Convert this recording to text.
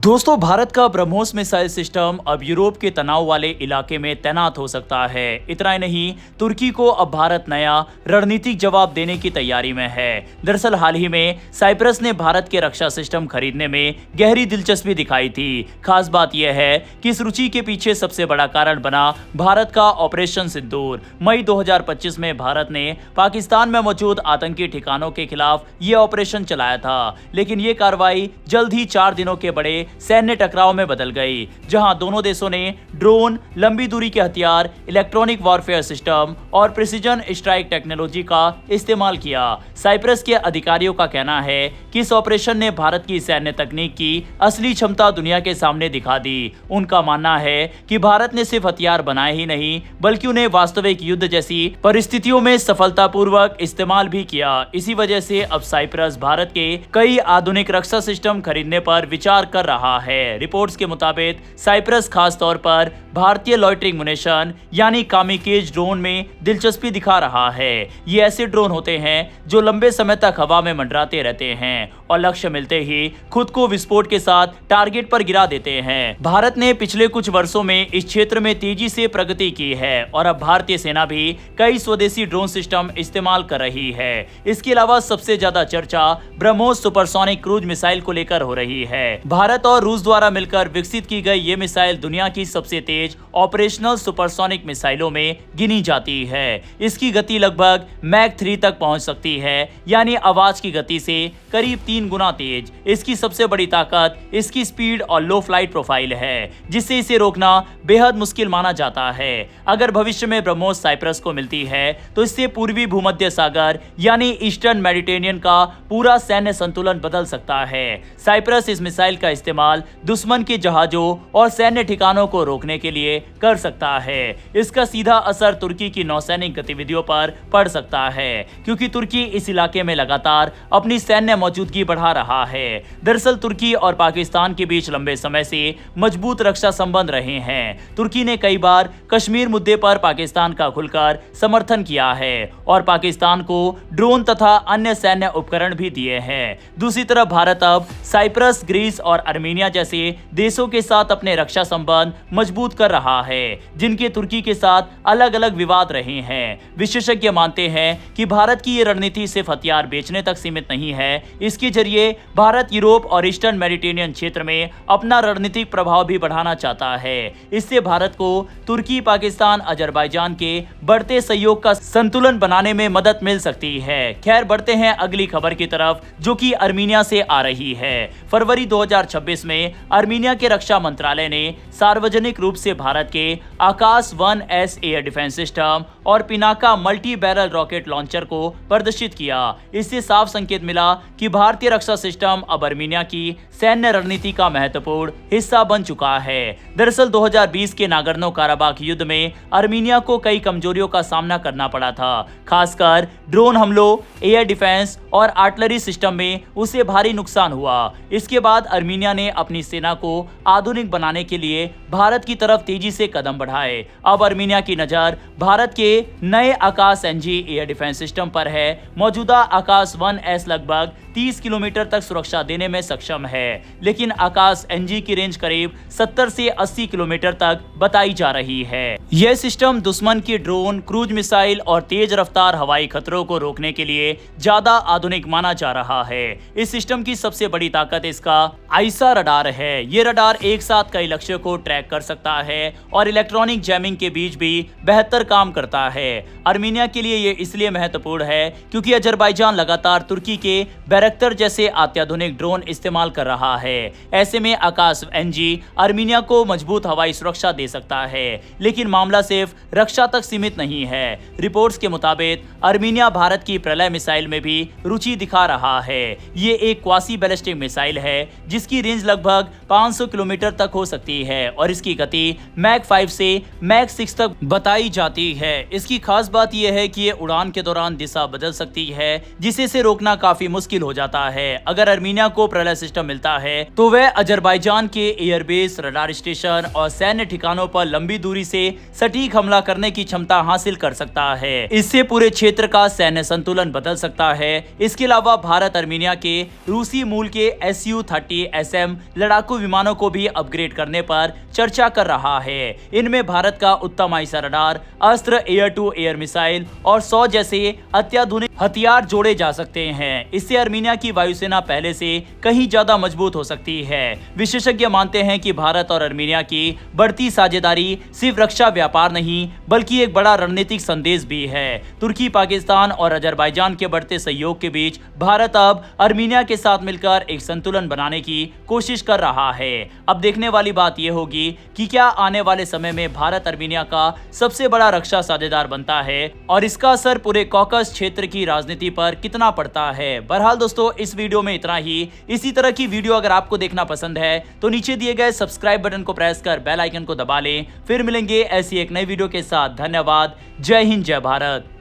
दोस्तों, भारत का BrahMos missile system अब यूरोप के तनाव वाले इलाके में तैनात हो सकता है। इतना ही नहीं, तुर्की को अब भारत नया रणनीतिक जवाब देने की तैयारी में है। दरअसल हाल ही में साइप्रस ने भारत के रक्षा सिस्टम खरीदने में गहरी दिलचस्पी दिखाई थी। खास बात यह है कि इस रुचि के पीछे सबसे बड़ा कारण बना भारत का ऑपरेशन सिंदूर। मई 2025 में भारत ने पाकिस्तान में मौजूद आतंकी ठिकानों के खिलाफ ये ऑपरेशन चलाया था, लेकिन ये कार्रवाई जल्द ही 4 दिनों के बड़े सैन्य टकराव में बदल गई, जहां दोनों देशों ने ड्रोन, लंबी दूरी के हथियार, इलेक्ट्रॉनिक वॉरफेयर सिस्टम और प्रिसीजन स्ट्राइक टेक्नोलॉजी का इस्तेमाल किया। साइप्रस के अधिकारियों का कहना है कि इस ऑपरेशन ने भारत की सैन्य तकनीक की असली क्षमता दुनिया के सामने दिखा दी। उनका मानना है कि भारत ने सिर्फ हथियार बनाए ही नहीं, बल्कि उन्हें वास्तविक युद्ध जैसी परिस्थितियों में सफलतापूर्वक इस्तेमाल भी किया। इसी वजह से अब साइप्रस भारत के कई आधुनिक रक्षा सिस्टम खरीदने पर विचार कर रहा है। रिपोर्ट्स के मुताबिक साइप्रस खास तौर पर भारतीय लॉइटरिंग मुनेशन यानी कामिकेज ड्रोन में दिलचस्पी दिखा रहा है। ये ऐसे ड्रोन होते हैं जो लंबे समय तक हवा में मंडराते रहते हैं और लक्ष्य मिलते ही खुद को विस्फोट के साथ टारगेट पर गिरा देते हैं। भारत ने पिछले कुछ वर्षों में इस क्षेत्र में तेजी से प्रगति की है और अब भारतीय सेना भी कई स्वदेशी ड्रोन सिस्टम इस्तेमाल कर रही है। इसके अलावा सबसे ज्यादा चर्चा ब्रह्मोस सुपरसोनिक क्रूज मिसाइल को लेकर हो रही है। भारत और रूस द्वारा मिलकर विकसित की गई ये मिसाइल दुनिया की सबसे तेज ऑपरेशनल सुपरसोनिक मिसाइलों में गिनी जाती है। इसकी गति लगभग मैक 3 तक पहुंच सकती है, यानी आवाज की गति से करीब 3 गुना तेज। इसकी सबसे बड़ी ताकत इसकी स्पीड और लो फ्लाइट प्रोफाइल है, जिससे इसे रोकना बेहद मुश्किल माना जाता है। अगर भविष्य में ब्रह्मोस साइप्रस को मिलती है तो इससे पूर्वी भूमध्य सागर यानी ईस्टर्न मेडिटेरेनियन का पूरा सैन्य संतुलन बदल सकता है। साइप्रस इस मिसाइल का इस्तेमाल दुश्मन के जहाजों और सैन्य ठिकानों को रोकने के लिए कर सकता है। इसका सीधा असर तुर्की की नौसैनिक गतिविधियों पर पड़ सकता है, क्योंकि तुर्की इस इलाके में लगातार अपनी सैन्य मौजूदगी बढ़ा रहा है। दरअसल तुर्की और पाकिस्तान के बीच लंबे समय से मजबूत रक्षा संबंध रहे हैं। तुर्की ने कई बार कश्मीर मुद्दे पर पाकिस्तान का खुलकर समर्थन किया है और पाकिस्तान को ड्रोन तथा अन्य सैन्य उपकरण भी दिए हैं। दूसरी तरफ भारत अब साइप्रस, ग्रीस और आर्मेनिया जैसे देशों के साथ अपने रक्षा संबंध मजबूत कर रहा है, जिनके तुर्की के साथ अलग अलग विवाद रहे हैं। विशेषज्ञ मानते हैं कि भारत की ये रणनीति सिर्फ हथियार बेचने तक सीमित नहीं है। इसके जरिए भारत यूरोप और ईस्टर्न मेडिटेरेनियन क्षेत्र में अपना रणनीतिक प्रभाव भी बढ़ाना चाहता है। इससे भारत को तुर्की, पाकिस्तान, अजरबैजान के बढ़ते सहयोग का संतुलन बनाने में मदद मिल सकती है। खैर, बढ़ते हैं अगली खबर की तरफ, जो कि आर्मेनिया से आ रही है। फरवरी 2026 में आर्मेनिया के रक्षा मंत्रालय ने सार्वजनिक रूप से भारत के आकाश 1S एयर डिफेंस सिस्टम और Pinaka multi barrel rocket launcher को प्रदर्शित किया। इससे साफ संकेत मिला कि भारतीय रक्षा सिस्टम अब आर्मेनिया की सैन्य रणनीति का महत्वपूर्ण हिस्सा बन चुका है। दरअसल 2020 के नागर्नो काराबाख युद्ध में आर्मेनिया को कई कमजोरियों का सामना करना पड़ा था। खासकर ड्रोन हमलों, एयर डिफेंस और आर्टिलरी सिस्टम में उसे भारी नुकसान हुआ। इसके बाद आर्मेनिया ने अपनी सेना को आधुनिक बनाने के लिए भारत की तरफ तेजी से कदम बढ़ाए। अब आर्मेनिया की नजर भारत के नए आकाश NG एयर डिफेंस सिस्टम पर है। मौजूदा आकाश 1S लगभग 30 किलोमीटर तक सुरक्षा देने में सक्षम है, लेकिन आकाश NG की रेंज करीब 70 से 80 किलोमीटर तक बताई जा रही है। यह सिस्टम दुश्मन की ड्रोन, क्रूज मिसाइल और तेज रफ्तार हवाई खतरों को रोकने के लिए ज्यादा आधुनिक माना जा रहा है। इस सिस्टम की सबसे बड़ी ताकत इसका आईसा रडार है। ये रडार एक साथ कई लक्ष्यों को ट्रैक कर सकता है और इलेक्ट्रॉनिक जैमिंग के बीच भी बेहतर काम करता है। आर्मेनिया के लिए ये इसलिए महत्वपूर्ण है क्योंकि अजरबैजान लगातार तुर्की के बैरक्टर जैसे अत्याधुनिक ड्रोन इस्तेमाल कर रहा है। ऐसे में आकाश NG आर्मेनिया को मजबूत हवाई सुरक्षा दे सकता है, लेकिन मामला सिर्फ रक्षा तक सीमित नहीं है। रिपोर्ट्स के मुताबिक आर्मेनिया भारत की प्रलय मिसाइल में भी रुचि दिखा रहा है। ये एक क्वासी बैलिस्टिक मिसाइल है जिसकी रेंज लगभग 500 किलोमीटर तक हो सकती है और इसकी गति मैक 5 से मैक 6 तक बताई जाती है। इसकी खास बात यह है कि ये उड़ान के दौरान दिशा बदल सकती है, जिसे इसे रोकना काफी मुश्किल हो हो जाता है। अगर अर्मीनिया को प्रलय सिस्टम मिलता है तो वह अजरबैजान के एयरबेस, रडार स्टेशन और सैन्य ठिकानों पर लंबी दूरी से सटीक हमला करने की क्षमता हासिल कर सकता है। इससे पूरे क्षेत्र का सैन्य संतुलन बदल सकता है। इसके अलावा भारत अर्मीनिया के रूसी मूल के Su-30SM लड़ाकू विमानों को भी अपग्रेड करने पर चर्चा कर रहा है। इनमें भारत का उत्तम आईसा रडार, अस्त्र, एयर टू एयर मिसाइल और 100 जैसे अत्याधुनिक हथियार जोड़े जा सकते हैं। इससे अर्मीनिया की वायुसेना पहले से कहीं ज्यादा मजबूत हो सकती है। विशेषज्ञ मानते हैं कि भारत और अर्मीनिया की बढ़ती साझेदारी सिर्फ रक्षा व्यापार नहीं बल्कि एक बड़ा रणनीतिक संदेश भी है। तुर्की, पाकिस्तान और अजरबैजान के बढ़ते सहयोग के बीच भारत अब अर्मीनिया के साथ मिलकर एक संतुलन बनाने की कोशिश कर रहा है। अब देखने वाली बात यह होगी कि क्या आने वाले समय में भारत अर्मीनिया का सबसे बड़ा रक्षा साझेदार बनता है और इसका असर पूरे कॉकस क्षेत्र की राजनीति पर कितना पड़ता है। बहरहाल दोस्तों, इस वीडियो में इतना ही। इसी तरह की वीडियो अगर आपको देखना पसंद है तो नीचे दिए गए सब्सक्राइब बटन को प्रेस कर बेल आइकन को दबा लें। फिर मिलेंगे ऐसी एक नई वीडियो के साथ। धन्यवाद। जय हिंद, जय भारत।